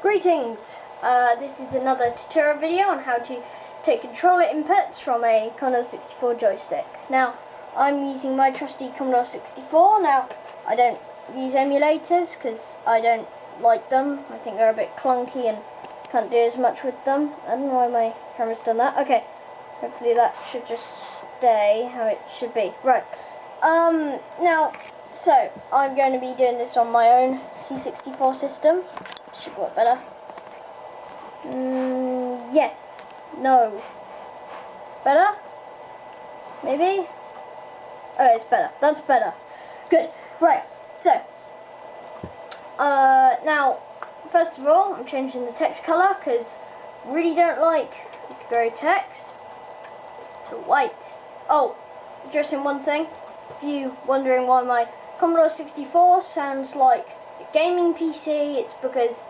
Greetings! This is another tutorial video on how to take controller inputs from a Commodore 64 joystick. Now, I'm using my trusty Commodore 64. Now, I don't use emulators because I don't like them. I think they're a bit clunky and can't do as much with them. I don't know why my camera's done that. Okay, hopefully that should just stay how it should be. Right, now, so I'm going to be doing this on my own C64 system. Should work better. Yes. No. Better? Maybe? Oh, it's better. That's better. Good. Right. So, now, first of all, I'm changing the text color because I really don't like this grey text to white. Oh, addressing one thing. If you wondering why my Commodore 64 sounds like a gaming PC, it's because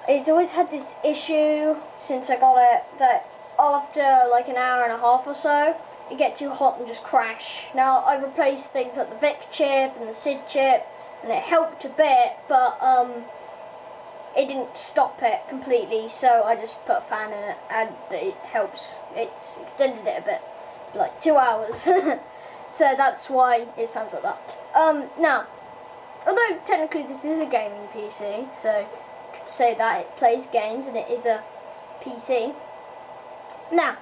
it's always had this issue since I got it that after like an hour and a half or so, it get too hot and just crash. Now I replaced things like the VIC chip and the SID chip, and it helped a bit, but it didn't stop it completely. So I just put a fan in it, and it helps. It's extended it a bit, like 2 hours. So that's why it sounds like that. Now, although technically this is a gaming PC, so you could say that it plays games and it is a PC. Now,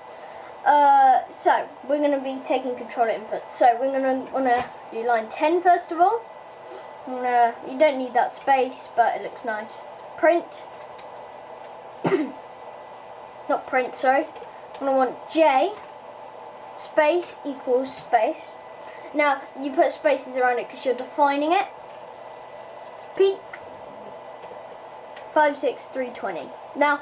so we're going to be taking controller input. So we're going to want to do line 10 first of all. You don't need that space, but it looks nice. Print. Not print, sorry. I'm going to want J space equals space. Now, you put spaces around it because you're defining it. Peak 56320. Now,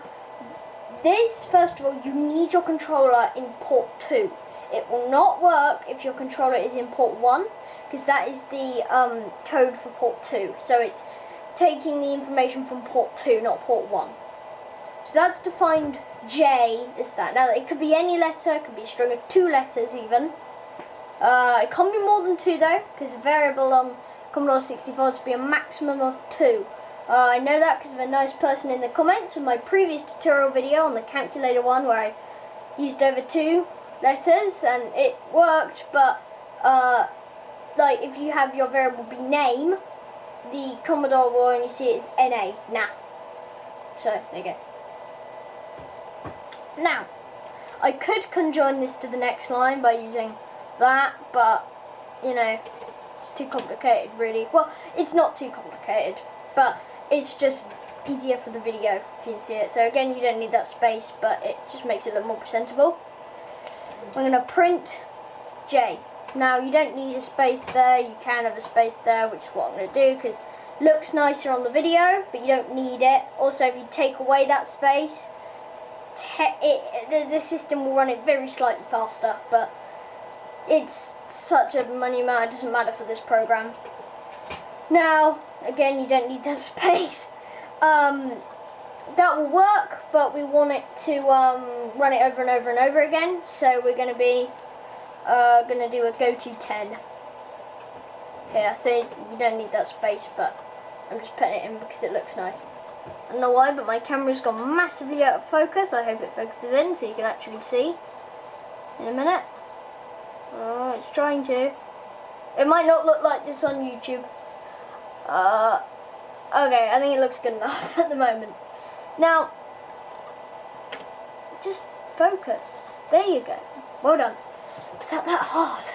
this, first of all, you need your controller in port 2. It will not work if your controller is in port 1, because that is the code for port 2. So it's taking the information from port 2, not port 1. So that's defined J as that. Now, it could be any letter, it could be a string of 2 letters even. It can't be more than 2 though, because the variable on Commodore 64 is to be a maximum of 2. I know that because of a nice person in the comments of my previous tutorial video on the calculator one, where I used over 2 letters and it worked, but like if you have your variable be name, the Commodore will only see it as NA, nah. So there you go. Now, I could conjoin this to the next line by using that, but you know, it's too complicated really. Well, it's not too complicated, but it's just easier for the video if you can see it. So again, you don't need that space, but it just makes it look more presentable. I'm going to print J. Now, you don't need a space there. You can have a space there, which is what I'm going to do because it looks nicer on the video, but you don't need it. Also, if you take away that space, the system will run it very slightly faster, but it's such a money amount, it doesn't matter for this program. Now, again, you don't need that space. That will work, but we want it to run it over and over and over again, so we're going to be going to do a go to 10. Yeah, so you don't need that space, but I'm just putting it in because it looks nice. I don't know why, but my camera's gone massively out of focus. I hope it focuses in so you can actually see in a minute. Oh, it's trying to. It might not look like this on YouTube. Okay, I think it looks good enough at the moment. Now, just focus. There you go. Well done. Was that hard?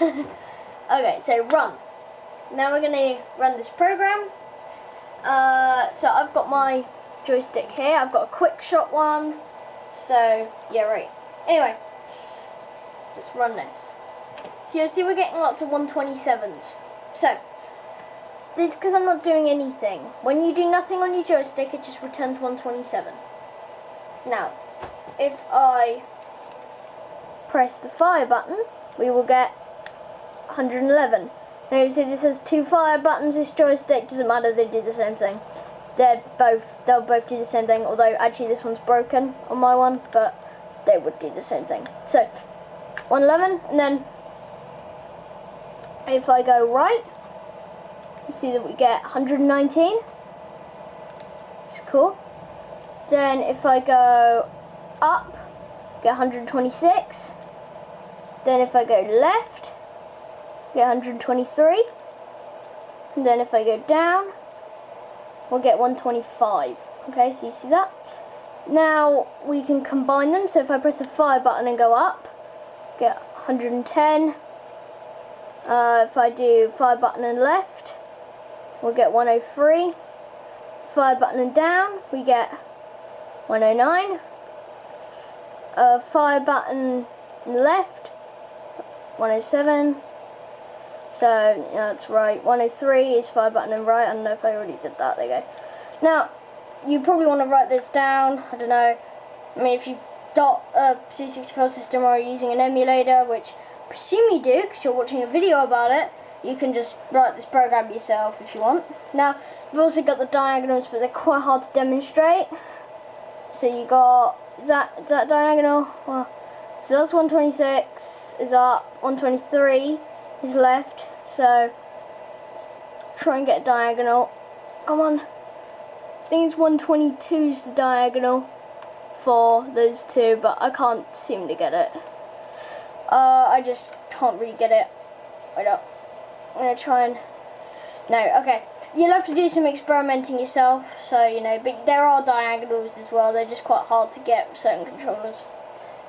Okay, so run. Now we're going to run this program. So I've got my joystick here. I've got a quick shot one. So, yeah, right. Anyway, let's run this. So you'll see we're getting lots of 127s. So, this is because I'm not doing anything. When you do nothing on your joystick, it just returns 127. Now, if I press the fire button, we will get 111. Now you see this has 2 fire buttons. This joystick doesn't matter, they do the same thing. They'll both do the same thing, although actually this one's broken on my one, but they would do the same thing. So 111, and then if I go right, you see that we get 119, which is cool. Then if I go up, get 126. Then if I go left, get 123. And then if I go down, we'll get 125. Okay, so you see that? Now we can combine them. So if I press the fire button and go up, get 110. If I do fire button and left, we'll get 103. Fire button and down, we get 109. Fire button left, 107. So that's right. 103 is fire button and right. I don't know if I already did that. There you go. Now you probably want to write this down. I don't know. I mean, if you've got a C64 system or are using an emulator, which I presume you do because you're watching a video about it, you can just write this program yourself if you want. Now you've also got the diagonals, but they're quite hard to demonstrate. So you got, is that diagonal? Well, so that's 126 is up, 123 is left. So try and get a diagonal. Come on. I think it's 122 is the diagonal for those two, but I can't seem to get it. I just can't really get it. Wait up. I'm gonna try and. No, okay. You'll have to do some experimenting yourself, so you know, but there are diagonals as well. They're just quite hard to get with certain controllers.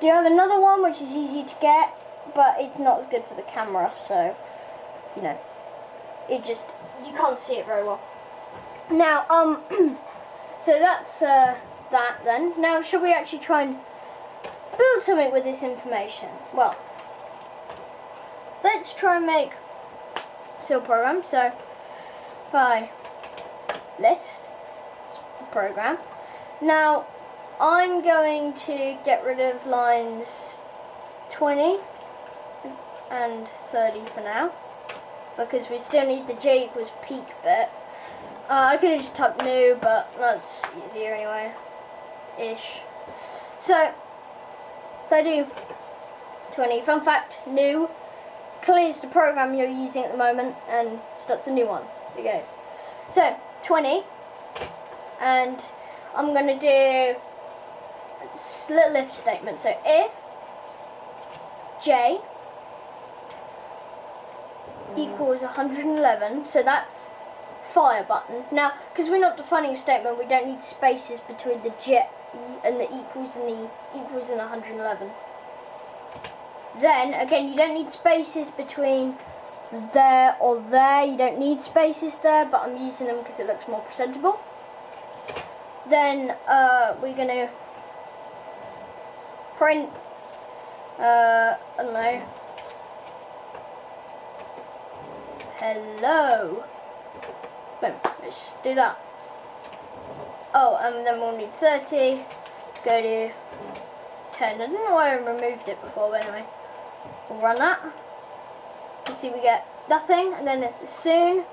Do you have another one which is easy to get, but it's not as good for the camera, so you know, it just, you can't see it very well. Now, so that's that then. Now, should we actually try and build something with this information? Well, let's try and make a simple program. So, if I list the program. Now, I'm going to get rid of lines 20 and 30 for now, because we still need the j equals peak bit. I could have just typed new, but that's easier anyway, ish. So, if I do 20, fun fact, new clears the program you're using at the moment and starts a new one. There you go. So, 20, and I'm going to do a little if statement. So, if j equals 111, so that's fire button. Now, because we're not defining a statement, we don't need spaces between the j and the equals and the 111. Then, again, you don't need spaces between there or there. You don't need spaces there, but I'm using them because it looks more presentable. Then, we're going to print, I don't know, hello. Boom, let's do that. Oh, and then we'll need 30, go to 10. I don't know why I removed it before, but anyway. We'll run that. You see we get nothing, and then as soon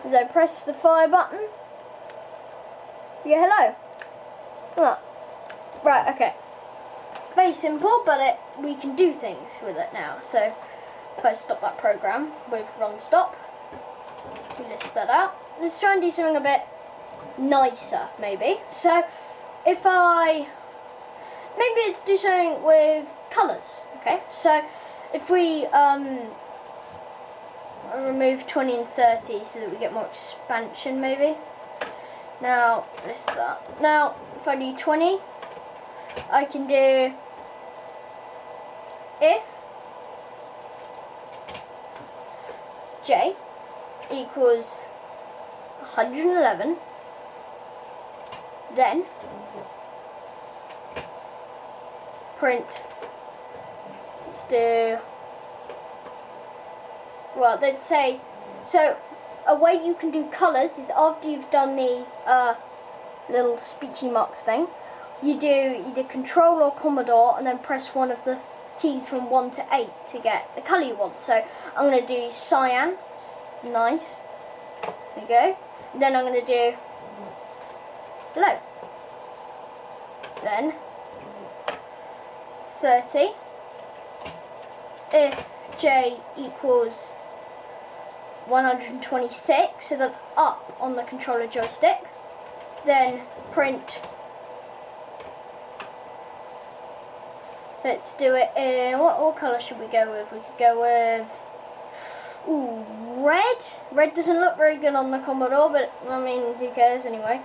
as I press the fire button, you get hello. Look at that. Right, okay. Very simple, but we can do things with it now. So, if I stop that program with run stop, we list that out. Let's try and do something a bit nicer, maybe. So, if maybe let's do something with colours, okay? So, if we remove 20 and 30 so that we get more expansion, maybe. Now, list that. Now, if I do 20, I can do if j equals 111, then print, let's do, well, let's say, so a way you can do colours is after you've done the little speechy marks thing, you do either Control or Commodore and then press one of the keys from 1 to 8 to get the colour you want. So I'm going to do cyan, nice, there you go. And then I'm going to do hello. Then 30, if j equals 126, so that's up on the controller joystick, then print Let's do it in, what colour should we go with? We could go with, ooh, red. Red doesn't look very good on the Commodore, but I mean, who cares anyway.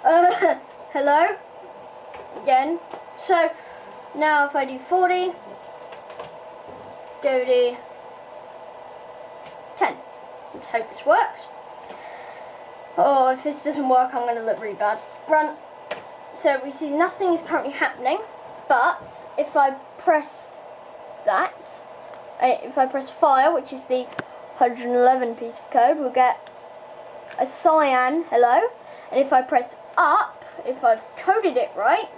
Hello, again. So, now if I do 40, go to 10. Let's hope this works. Oh, if this doesn't work, I'm going to look really bad. Run. So we see nothing is currently happening, but if I press that, if I press fire, which is the 111 piece of code, we'll get a cyan hello, and if I press up, if I've coded it right,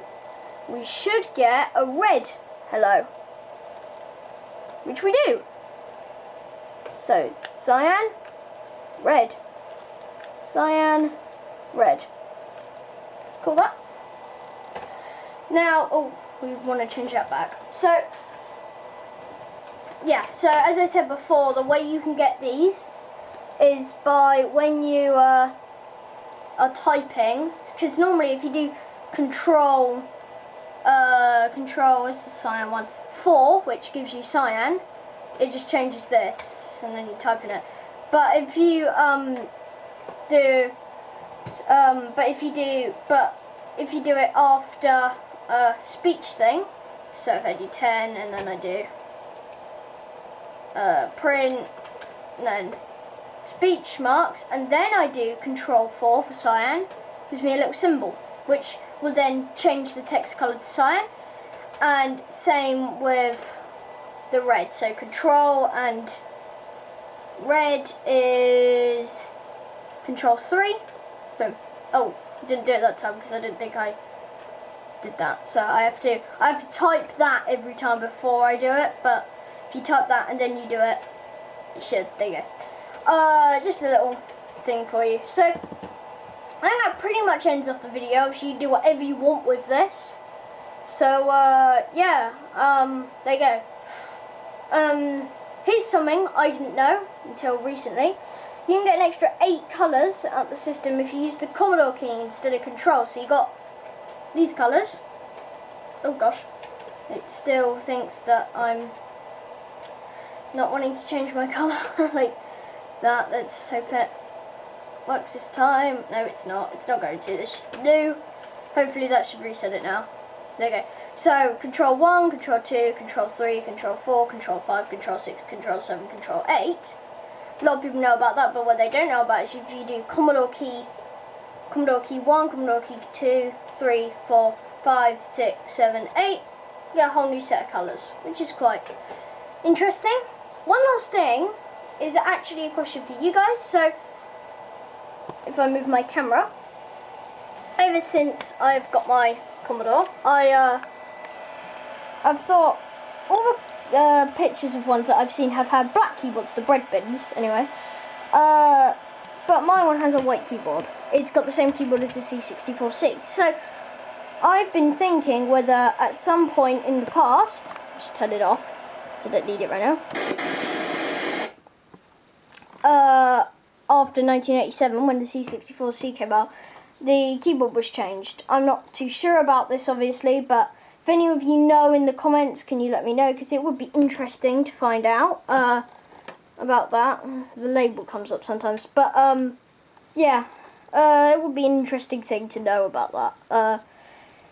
we should get a red hello, which we do. So cyan, red, cyan, red. Cool that. Now, oh, we want to change that back. So, yeah, so as I said before, the way you can get these is by when you are typing, because normally if you do control, what's the cyan one? 4, which gives you cyan, it just changes this, and then you type in it. But if you if you do it after a speech thing, so if I do 10 and then I do print and then speech marks and then I do control 4 for cyan, gives me a little symbol which will then change the text colour to cyan, and same with the red, so control and red is control 3, boom. Oh, I didn't do it that time because I didn't think I did that. So I have to type that every time before I do it. But if you type that and then you do it, you should. There you go. Just a little thing for you. So I think that pretty much ends off the video. So you do whatever you want with this. So yeah, there you go. Here's something I didn't know until recently. You can get an extra 8 colours out the system if you use the Commodore key instead of control. So you got these colours. Oh gosh, it still thinks that I'm not wanting to change my colour like that. Let's hope it works this time. No, it's not. It's not going to. This should do. Hopefully that should reset it now. There you go. So control 1, control 2, control 3, control 4, control 5, control 6, control 7, control 8. A lot of people know about that, but what they don't know about is if you do Commodore key 1, Commodore key 2, 3, 4, 5, 6, 7, 8, you get a whole new set of colours, which is quite interesting. One last thing is actually a question for you guys. So if I move my camera, ever since I've got my Commodore, I've thought all the pictures of ones that I've seen have had black keyboards, the bread bins anyway, but my one has a white keyboard. It's got the same keyboard as the C64C. So I've been thinking whether at some point in the past, just turn it off, so I don't need it right now, after 1987 when the C64C came out, the keyboard was changed. I'm not too sure about this obviously, but if any of you know in the comments, can you let me know, because it would be interesting to find out about that. The label comes up sometimes, but yeah, it would be an interesting thing to know about that,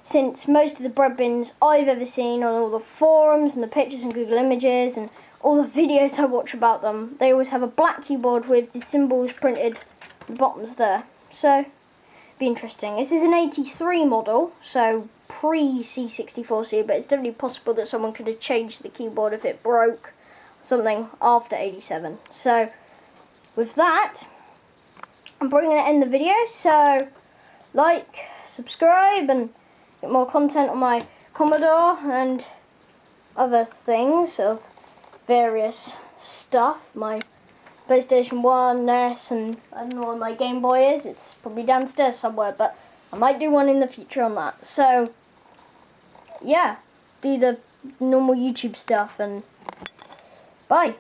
since most of the bread bins I've ever seen on all the forums and the pictures and Google Images and all the videos I watch about them, they always have a black keyboard with the symbols printed at the bottoms there. So be interesting. This is an 83 model, so pre-C64C, but it's definitely possible that someone could have changed the keyboard if it broke something after 87. So with that, I'm probably going to end the video. So like, subscribe, and get more content on my Commodore and other things of various stuff. My PlayStation 1, NES, and I don't know where my Game Boy is. It's probably downstairs somewhere, but I might do one in the future on that. So yeah, do the normal YouTube stuff, and bye.